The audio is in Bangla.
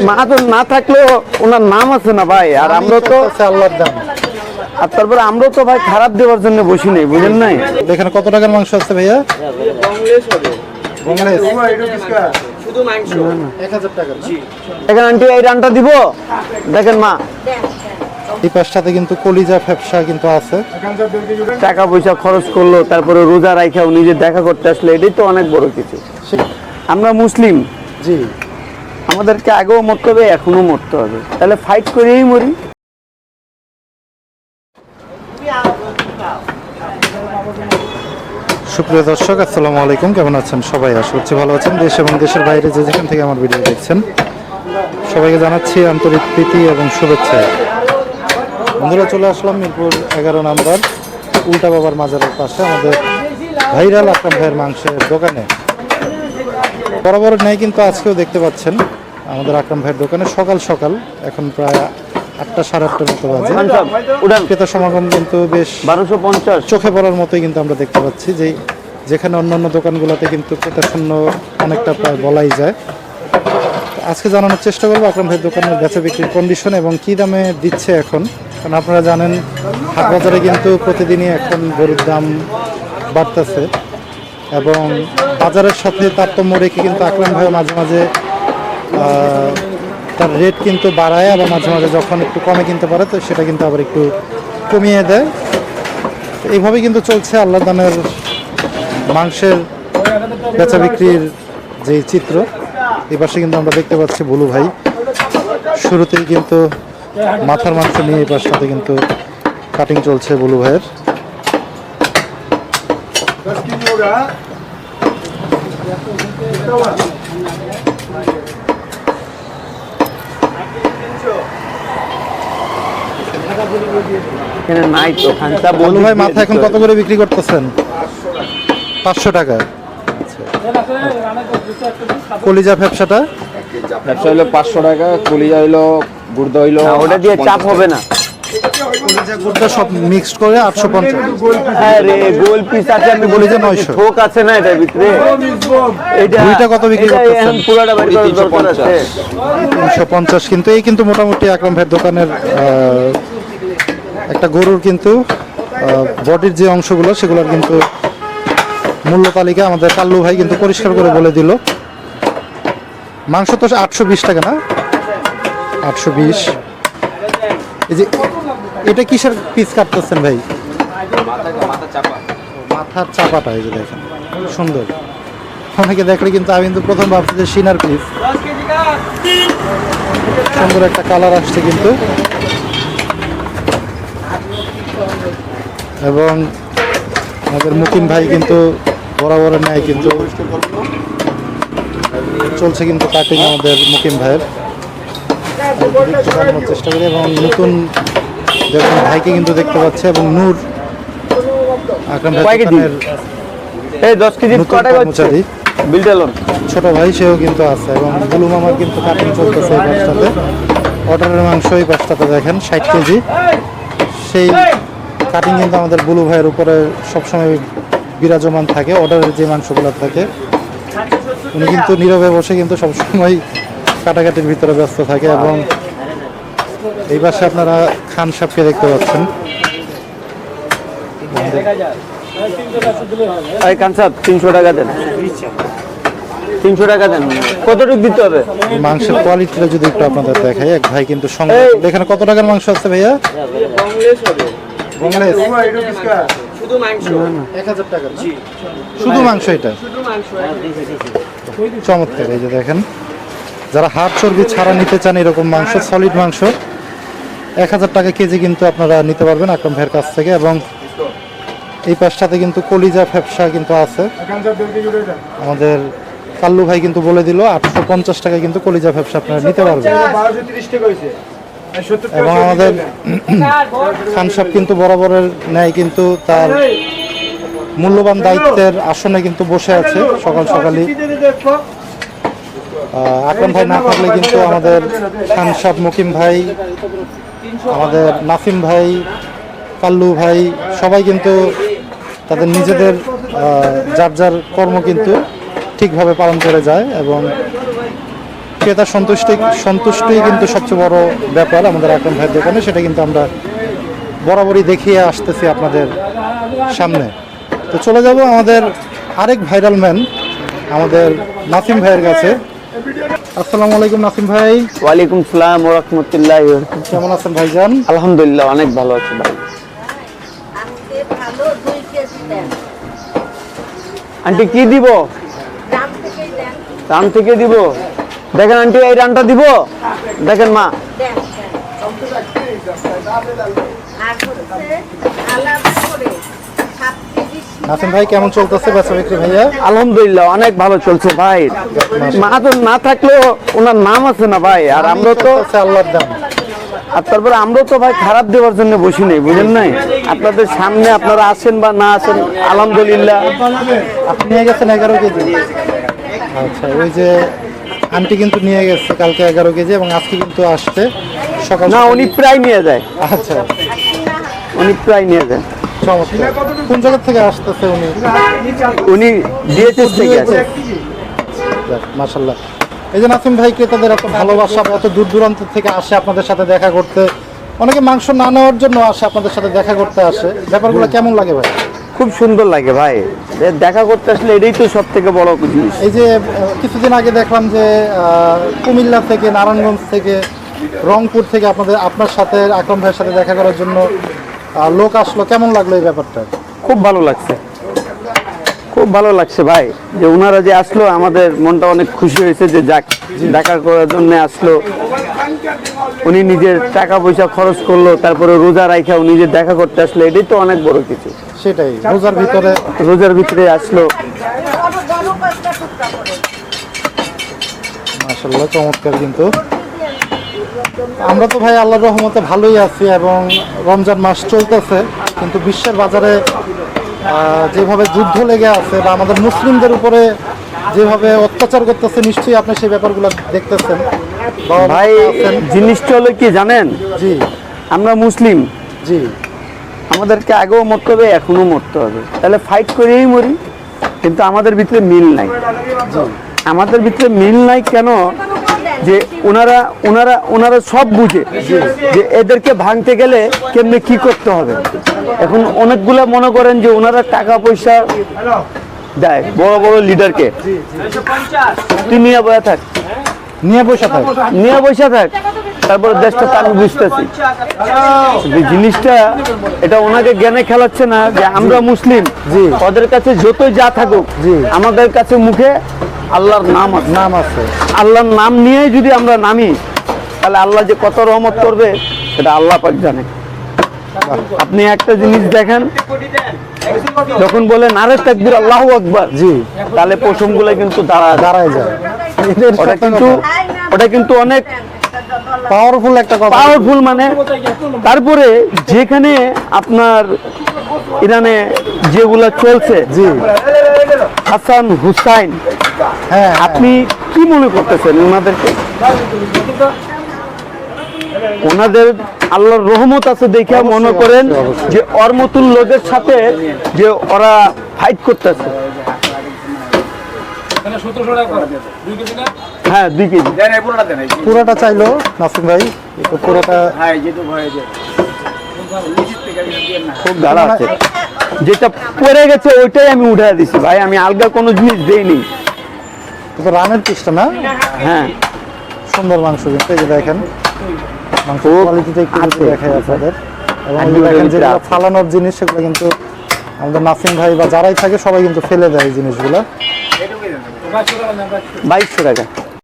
মা তো না থাকলেও ওনার নাম আছে না ভাই, আর আমরা তো আল্লাহর দাম। আর তারপরে আমরাও তো ভাই খারাপ দেওয়ার জন্য বসি নাই, বুঝেন নাই। এখানে কত টাকার মাংস আছে ভাইয়া? বংলেশ শুধু মাংস 1000 টাকা। দেখেন আন্টি এই রানটা দিব, দেখেন মা এই পাশটাতে কিন্তু কলিজা ফ্যাপসা কিন্তু আছে। টাকা পয়সা খরচ করলো, তারপরে রোজা রাখাও নিজে দেখা করতে আসলে এটাই তো অনেক বড় কিছু। আমরা মুসলিম, জি, আমাদেরকে আগেও মরতে হবে, এখনো মরতে হবে, তাহলে ফাইট করেই মরি। সুপ্রিয় দর্শক, আসসালামু আলাইকুম। কেমন আছেন সবাই? আশা করছি ভালো আছেন। দেশ এবং দেশের বাইরে যে যেখান থেকে আমার ভিডিও দেখছেন সবাইকে জানাচ্ছি আন্তরিক প্রীতি এবং শুভেচ্ছা। বন্ধুরা, চলে আসলাম মিরপুর 11 নম্বর উল্টা বাবার মাজারের পাশে আমাদের ভাইরাল আকরাম ভাইয়ের মাংসের দোকানে। বরাবর নেই কিন্তু আজকেও দেখতে পাচ্ছেন আমাদের আকরাম ভাইয়ের দোকানে সকাল সকাল, এখন প্রায় 8টা সাড়ে 8টার মতো বাজে। ক্রেতা সমাগম কিন্তু বেশ 1250 চোখে পড়ার মতোই কিন্তু আমরা দেখতে পাচ্ছি, যে যেখানে অন্যান্য দোকানগুলোতে কিন্তু ক্রেতা শূন্য অনেকটা প্রায় বলাই যায়। আজকে জানানোর চেষ্টা করবো আকরাম ভাইয়ের দোকানের বেচা বিক্রির কন্ডিশন এবং কী দামে দিচ্ছে এখন। কারণ আপনারা জানেন হাট বাজারে কিন্তু প্রতিদিনই এখন গরুর দাম বাড়তেছে এবং বাজারের সাথে তারতম্য রেখে কিন্তু আকরাম ভাই মাঝে মাঝে তার রেট কিন্তু বাড়ায়, আবার মাঝে মাঝে যখন একটু কমে কিনতে পারে তো সেটা কিন্তু আবার একটু কমিয়ে দেয়। এইভাবে কিন্তু চলছে আল্লাহ দানের মাংসের বেচা বিক্রির যে চিত্র। এই পাশে কিন্তু আমরা দেখতে পাচ্ছি বুলু ভাই শুরুতেই কিন্তু মাথার মাংস নিয়ে এই পাশটাতে কিন্তু কাটিং চলছে বুলু ভাইয়ের। এখানে নাই তো খানটা। বুলু ভাই মাথা এখন কত করে বিক্রি করতেছেন? 500 টাকা। কলিজা ফ্যাপসাটা ব্যবসা হইলো 500 টাকা, কলিজা হইলো গুর্দা হইলো ওটা দিয়ে চাপ হবে না। কলিজা গুড়টা সব মিক্সড করে 850। হ্যাঁ রে, গোল পিস আছে, আমি বলি যে 900 ঠোক আছে না এটা ভিতরে। দুইটা কত বিক্রি করতেছেন? এখন পুরোটা বাড়ি করার দরকার আছে। 350। কিন্তু এই কিন্তু মোটামুটি আকরাম ভাইয়ের দোকানের একটা গরুর কিন্তু বডির যে অংশগুলো সেগুলোর কিন্তু মূল্য তালিকা আমাদের কাল্লু ভাই কিন্তু পরিষ্কার করে বলে দিল। মাংস তো 820 টাকা না? 820। এই যে এটা কিসের পিস কাটতেছেন ভাই? মাথার চাপাটা। এই যে দেখেন সুন্দর, অনেকে দেখলে কিন্তু আমি কিন্তু প্রথম ভাবছি যে সিনার পিস। সুন্দর একটা কালার আসছে কিন্তু, এবং আমাদের মুকিম ভাই কিন্তু বরাবর নেয় কিন্তু চলছে কিন্তু কাটিং আমাদের মুকিম ভাইয়ের। একটু জানানোর চেষ্টা করি এবং নতুন দেখুন ভাইকে কিন্তু দেখতে পাচ্ছে এবং নূর আকরাম ভাইয়ের দোকানের এই 10 কেজি নতুন কটা হচ্ছে কর্মচারী বিলটালন ছোট ভাই, সেও কিন্তু আছে এবং বুলু মামার কিন্তু কাটিং চলতেছে এই পাশটাতে। অর্ডারের মাংস এই পাশটাতে দেখেন 60 কেজি। সেই কাটিং কিন্তু আমাদের বুলু ভাইয়ের উপরে সবসময় বিরাজমান থাকে। অর্ডারের যে মাংসগুলো থাকে উনি কিন্তু নীরবে বসে কিন্তু সবসময় কাটাকাটির ভিতরে ব্যস্ত থাকে। এবং এই পাশে আপনারা খান সাহেবকে দেখতে পাচ্ছেন। এই খান সাহেব 300 টাকা দেন, 300 টাকা দেন। কতটুকু দিতে হবে? মাংসের কোয়ালিটিটা যদি একটু আপনাদের দেখাই, এক ভাই কিন্তু সঙ্গে। এখানে কত টাকার মাংস আছে ভাইয়া? বংলেশ শুধু মাংস 1000 টাকা। শুধু মাংস, এটা চমৎকার। এই যে দেখেন, যারা হাড় চর্বি ছাড়া নিতে চান এরকম মাংস, সলিড মাংস 1000 টাকা কেজি কিন্তু আপনারা নিতে পারবেন আকরাম ভাইয়ের কাছ থেকে। এবং এই পাশটাতে কিন্তু কলিজা ফ্যাপসা কিন্তু আছে। আমাদের কাল্লু ভাই কিন্তু বলে দিল 850 টাকা কিন্তু কলিজা ফ্যাপসা আপনারা নিতে পারবেন। এবং আমাদের খান সাহেব কিন্তু বরাবরের ন্যায় কিন্তু তার মূল্যবান দায়িত্বের আসনে কিন্তু বসে আছে সকাল সকালই। আকরাম ভাই না থাকলে কিন্তু আমাদের খান সাহেব, মুকিম ভাই, আমাদের নাসিম ভাই, কাল্লু ভাই সবাই কিন্তু তাদের নিজেদের যার যার কর্ম কিন্তু ঠিকভাবে পালন করে যায়। এবং ক্রেতার সন্তুষ্টি কিন্তু সবচেয়ে বড় ব্যাপার আমাদের আকরাম ভাইয়ের দোকানে, সেটা কিন্তু আমরা বরাবরই দেখিয়ে আসতেছি আপনাদের সামনে। তো চলে যাব আমাদের আরেক ভাইরাল ম্যান আমাদের নাসিম ভাইয়ের কাছে। আসসালামু আলাইকুম নাসিম ভাই, ওয়ালাইকুম সালাম ওয়া রাহমাতুল্লাহি ওয়া বারাকাতুহু। কেমন আছেন ভাইজান? আলহামদুলিল্লাহ অনেক ভালো আছি ভাই। আজকে ভালো 2 কেজি দেন, আন্টি কি দিব? দাম থেকেই দেন, রান থেকে দিব। দেখেন আন্টি এই রানটা দিব, দেখেন মা। দেন দেন। আর হচ্ছে আলাদা করে 7 কেজি নাসিম ভাই কেমন চলতেছে বেচা বিক্রি ভাইয়া? আলহামদুলিল্লাহ অনেক ভালো চলছে ভাই। মা তো না থাকলেও ওনার নাম আছে না ভাই, আর আমরা তো চলতেছে আল্লাহর দাম। আর তারপরে আমরা তো ভাই খারাপ দেওয়ার জন্য বসি নেই, বুঝেন নাই? আপনাদের সামনে আপনারা আসেন বা না আসেন আলহামদুলিল্লাহ। আপনি নিয়ে গেছেন 11 কেজি? আচ্ছা, ওই যে আন্টি কিন্তু নিয়ে গেছে কালকে 11 কেজি এবং আজকে কিন্তু আসছে সকাল না উনি প্রায় নিয়ে যায়, আচ্ছা, উনি প্রায় নিয়ে যায়। চমৎকার। কোন জায়গা থেকে আসতেছে উনি? উনি ডিএচএস থেকে আসে। মাশাআল্লাহ। এই যে নাসিম ভাই ক্রেতাদের এত ভালোবাসা, এত দূর দূরান্ত থেকে আসে আপনাদের সাথে দেখা করতে, অনেকে মাংস না নেওয়ার জন্য আসে আপনাদের সাথে দেখা করতে আসে, ব্যাপারগুলো কেমন লাগে ভাই? খুব সুন্দর লাগে ভাই, দেখা করতে আসলে এটাই তো সব থেকে বড় জিনিস। এই যে কিছুদিন আগে দেখলাম যে কুমিল্লা থেকে, নারায়ণগঞ্জ থেকে, রংপুর থেকে আপনার সাথে আকরাম ভাইয়ের সাথে দেখা করার জন্য লোক আসলো, কেমন লাগলো এই ব্যাপারটা? খুব ভালো লাগছে, খুব ভালো লাগছে ভাই, যে ওনারা যে আসলো আমাদের মনটা অনেক খুশি হয়েছে যে যাক দেখা করার জন্য আসলো। উনি নিজের টাকা পয়সা খরচ করলো, তারপরে রোজা রাইখা উনি যে দেখা করতে আসলো, এটাই তো অনেক বড় কিছু। সেটাই, রোজার ভিতরে আসলো। বড় বড় কয়েকটা টুকরা করে মাশাআল্লাহ, চমৎকার। কিন্তু আমরা তো ভাই আল্লাহর রহমতে ভালোই আছি এবং রমজান মাস চলতেছে, কিন্তু বিশ্বের বাজারে যেভাবে যুদ্ধ লেগে আছে বা আমাদের মুসলিমদের উপরে যেভাবে অত্যাচার করতেছে, নিশ্চয়ই আপনি সেই ব্যাপারগুলো দেখতেছেন বা ভাই জিনিসটা হলো কি জানেন, জি আমরা মুসলিম, জি, আমাদেরকে আগেও মরতে হবে এখনো মরতে হবে, তাহলে ফাইট করেই মরি, কিন্তু আমাদের ভিতরে মিল নাই। আমাদের ভিতরে মিল নাই কেন? যে ওনারা ওনারা ওনারা সব বুঝে যে এদেরকে ভাঙতে গেলে কেমনে কি করতে হবে। এখন অনেকগুলা মনে করেন যে ওনারা টাকা পয়সা দেয় বড় বড় লিডারকে, তুই নিয়ে বসে থাক, নিয়ে বসে থাক, নিয়ে বসে থাক, তারপরে দেশটা তো আমি বুঝতেছি যে জিনিসটা এটা ওনাকে জ্ঞানে খেলাচ্ছে না যে আমরা মুসলিম। জি। ওদের কাছে যতই যা থাকুক, জি, আমাদের কাছে মুখে আল্লাহর নাম আছে। আল্লাহর নাম নিয়েই যদি আমরা নামি, তাহলে আল্লাহ যে কত রহমত করবে সেটা আল্লাহ পাক জানে। আপনি একটা জিনিস দেখেন, যখন বলে নারে তাকবীর আল্লাহু আকবার, জি, তাহলে পশমগুলো কিন্তু দাঁড়ায় যায়। ওটা কিন্তু অনেক পাওয়ারফুল একটা কথা। পাওয়ারফুল মানে, তারপরে যেখানে আপনার ইরানে যেগুলা চলছে, জি, হাসান হুসাইন, হ্যাঁ, আপনি কি মনে করতেছেন ওনাদেরকে? ওনাদের আল্লাহর রহমত আছে দেখে মনে করেন যে ওর মতন লোকের সাথে যে ওরা ফাইট করতেছে। হ্যাঁ 2 কেজি পুরোটা চাইলো নাসিম ভাই, একটু পুরোটা। খুব দাঁড়া আছে, যেটা পড়ে গেছে ওইটাই আমি উঠাই দিছি ভাই, আমি আলগা কোনো জিনিস দেইনি। কিন্তু রানের পিসটা না, হ্যাঁ সুন্দর মাংস, কিন্তু এই যে দেখেন মাংস খুব কোয়ালিটিটা একটু আছে। দেখাই আপনাদের। এবং এই যে একদম দেখেন যেগুলো আছে। ফালানোর জিনিস, সেগুলো কিন্তু আমাদের নাসিম ভাই বা যারাই থাকে সবাই কিন্তু ফেলে দেয় এই জিনিসগুলো। 2200 টাকা।